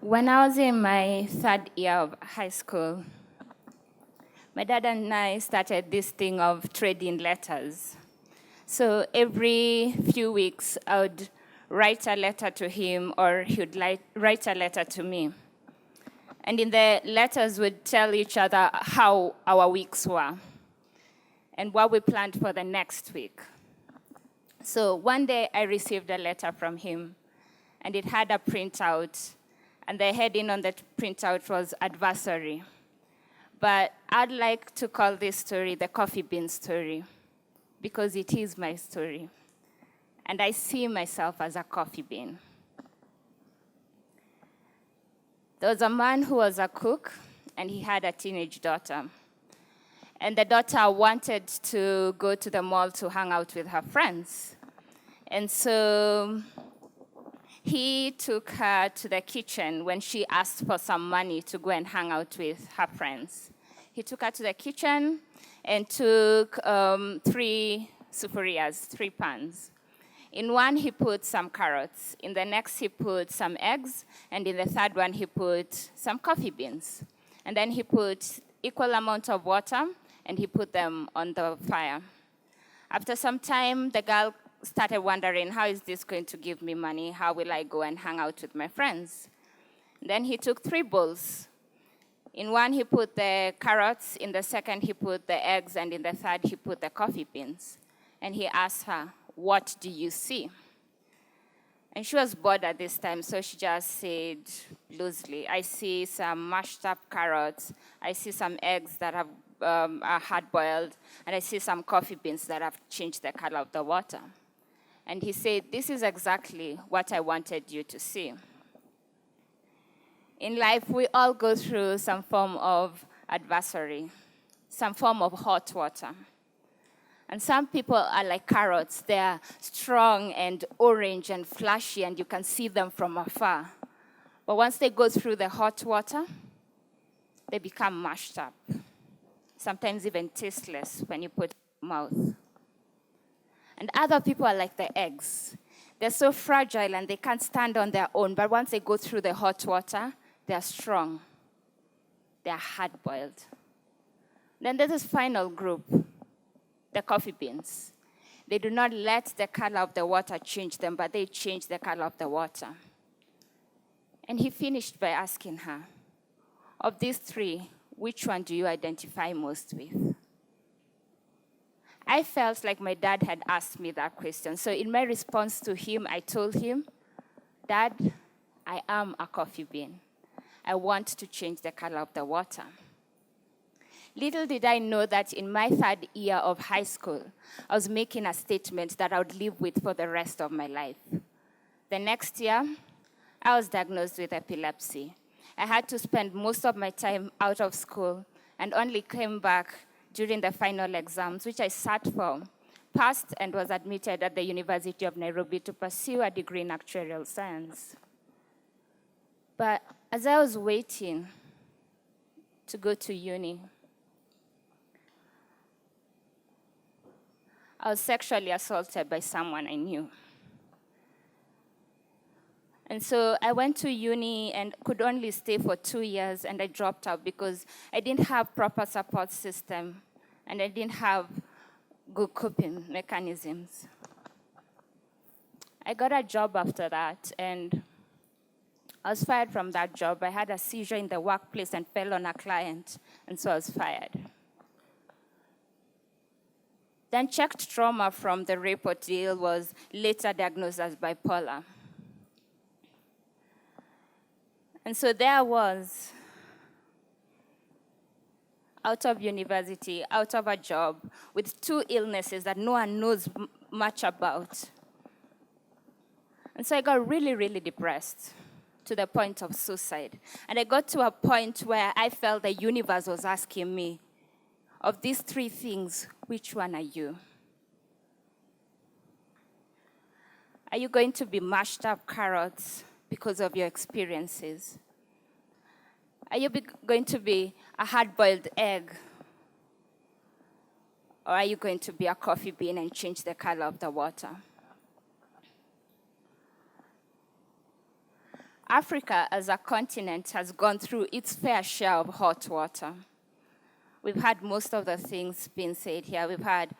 When I was in my third year of high school, my dad and I started this thing of trading letters. So every few weeks, I would write a letter to him, or he would write a letter to me. And in the letters, we'd tell each other how our weeks were and what we planned for the next week. So one day, I received a letter from him, and it had a printout, and the heading on the printout was adversary. But I'd like to call this story the coffee bean story, because it is my story. And I see myself as a coffee bean. There was a man who was a cook, and he had a teenage daughter. And the daughter wanted to go to the mall to hang out with her friends. And so he took her to the kitchen when she asked for some money to go and hang out with her friends. He took her to the kitchen and took 3 sufurias, 3 pans. In one, he put some carrots. In the next, he put some eggs. And in the third one, he put some coffee beans. And then he put equal amount of water, and he put them on the fire. After some time, the girl started wondering, how is this going to give me money? How will I go and hang out with my friends? Then he took 3 bowls. In one, he put the carrots. In the second, he put the eggs. And in the third, he put the coffee beans. And he asked her, what do you see? And she was bored at this time, so she just said loosely, I see some mashed up carrots. I see some eggs that are hard-boiled. And I see some coffee beans that have changed the color of the water. And he said, this is exactly what I wanted you to see. In life, we all go through some form of adversary, some form of hot water. And some people are like carrots. They are strong and orange and flashy, and you can see them from afar. But once they go through the hot water, they become mashed up, sometimes even tasteless when you put it in your mouth. And other people are like the eggs. They're so fragile and they can't stand on their own, but once they go through the hot water, they're strong. They're hard-boiled. Then there's this final group, the coffee beans. They do not let the color of the water change them, but they change the color of the water. And he finished by asking her, of these 3, which one do you identify most with? I felt like my dad had asked me that question. So in my response to him, I told him, Dad, I am a coffee bean. I want to change the color of the water. Little did I know that in my 3rd year of high school, I was making a statement that I would live with for the rest of my life. The next year, I was diagnosed with epilepsy. I had to spend most of my time out of school and only came back during the final exams, which I sat for, passed, and was admitted at the University of Nairobi to pursue a degree in actuarial science. But as I was waiting to go to uni, I was sexually assaulted by someone I knew. And so I went to uni and could only stay for 2 years, and I dropped out because I didn't have proper support system, and I didn't have good coping mechanisms. I got a job after that, and I was fired from that job. I had a seizure in the workplace and fell on a client, and so I was fired. Then checked trauma from the rape ordeal was later diagnosed as bipolar. And so there I was, out of university, out of a job, with 2 illnesses that no one knows much about. And so I got really, really depressed to the point of suicide. And I got to a point where I felt the universe was asking me, of these 3 things, which one are you? Are you going to be mashed up carrots because of your experiences? Are you going to be a hard-boiled egg? Or are you going to be a coffee bean and change the color of the water? Africa as a continent has gone through its fair share of hot water. We've had most of the things being said here. We've had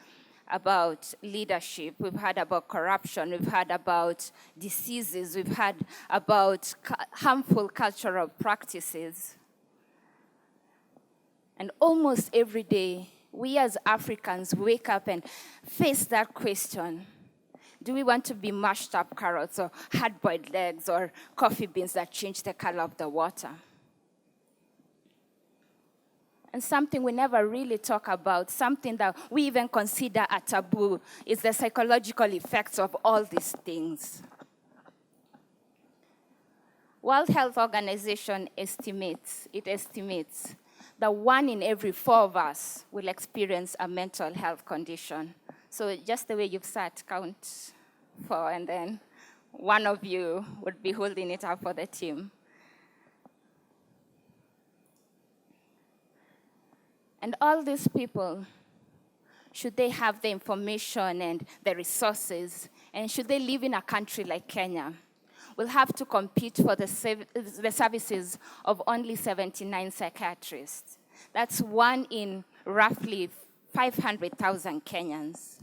about leadership, we've had about corruption, we've had about diseases, we've had about harmful cultural practices. And almost every day, we as Africans wake up and face that question. Do we want to be mashed up carrots or hard-boiled eggs or coffee beans that change the color of the water? And something we never really talk about, something that we even consider a taboo, is the psychological effects of all these things. World Health Organization estimates that 1 in every 4 of us will experience a mental health condition. So just the way you've sat, count 4, and then one of you would be holding it up for the team. And all these people, should they have the information and the resources, and should they live in a country like Kenya, will have to compete for the services of only 79 psychiatrists. That's 1 in roughly 500,000 Kenyans.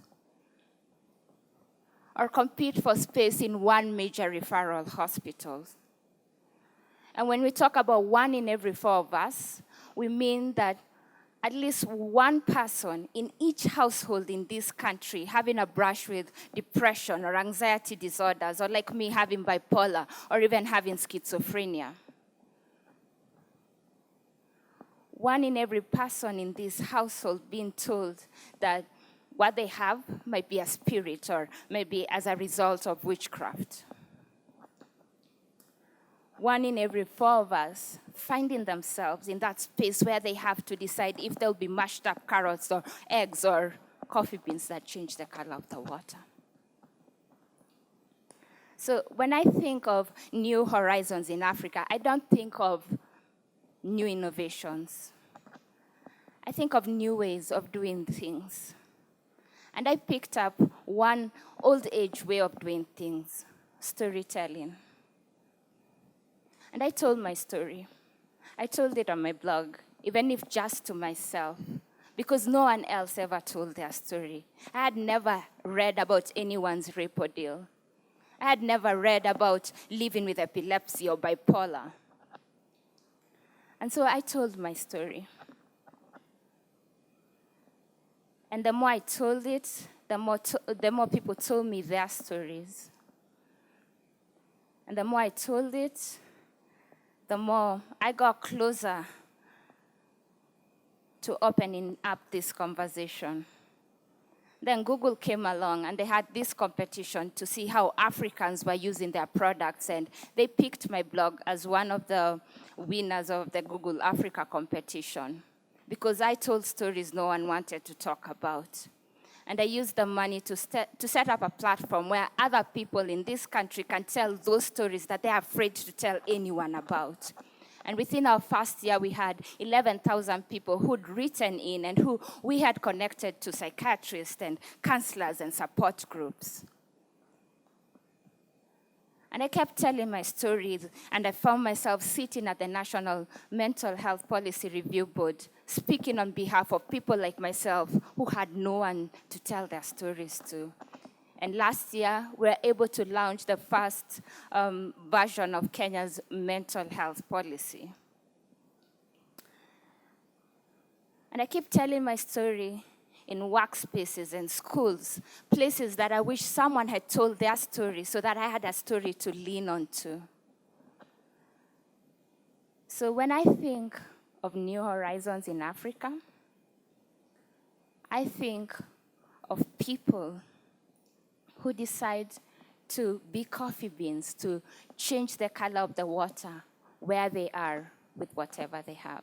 Or compete for space in 1 major referral hospital. And when we talk about 1 in every 4 of us, we mean that at least 1 person in each household in this country having a brush with depression or anxiety disorders, or like me, having bipolar, or even having schizophrenia. 1 in every person in this household being told that what they have might be a spirit or maybe as a result of witchcraft. 1 in every 4 of us finding themselves in that space where they have to decide if they'll be mashed up carrots or eggs or coffee beans that change the color of the water. So when I think of new horizons in Africa, I don't think of new innovations. I think of new ways of doing things. And I picked up 1 old age way of doing things, storytelling. And I told my story. I told it on my blog, even if just to myself, because no one else ever told their story. I had never read about anyone's repo deal. I had never read about living with epilepsy or bipolar. And so I told my story. And the more I told it, the more people told me their stories. And the more I told it, the more I got closer to opening up this conversation. Then Google came along and they had this competition to see how Africans were using their products, and they picked my blog as one of the winners of the Google Africa competition because I told stories no one wanted to talk about. And I used the money to set up a platform where other people in this country can tell those stories that they're afraid to tell anyone about. And within our first year, we had 11,000 people who'd written in and who we had connected to psychiatrists and counselors and support groups. And I kept telling my stories, and I found myself sitting at the National Mental Health Policy Review Board, speaking on behalf of people like myself who had no one to tell their stories to. And last year, we were able to launch the first version of Kenya's mental health policy. And I keep telling my story in workspaces and schools, places that I wish someone had told their story so that I had a story to lean on to. So when I think of new horizons in Africa, I think of people who decide to be coffee beans, to change the color of the water where they are with whatever they have.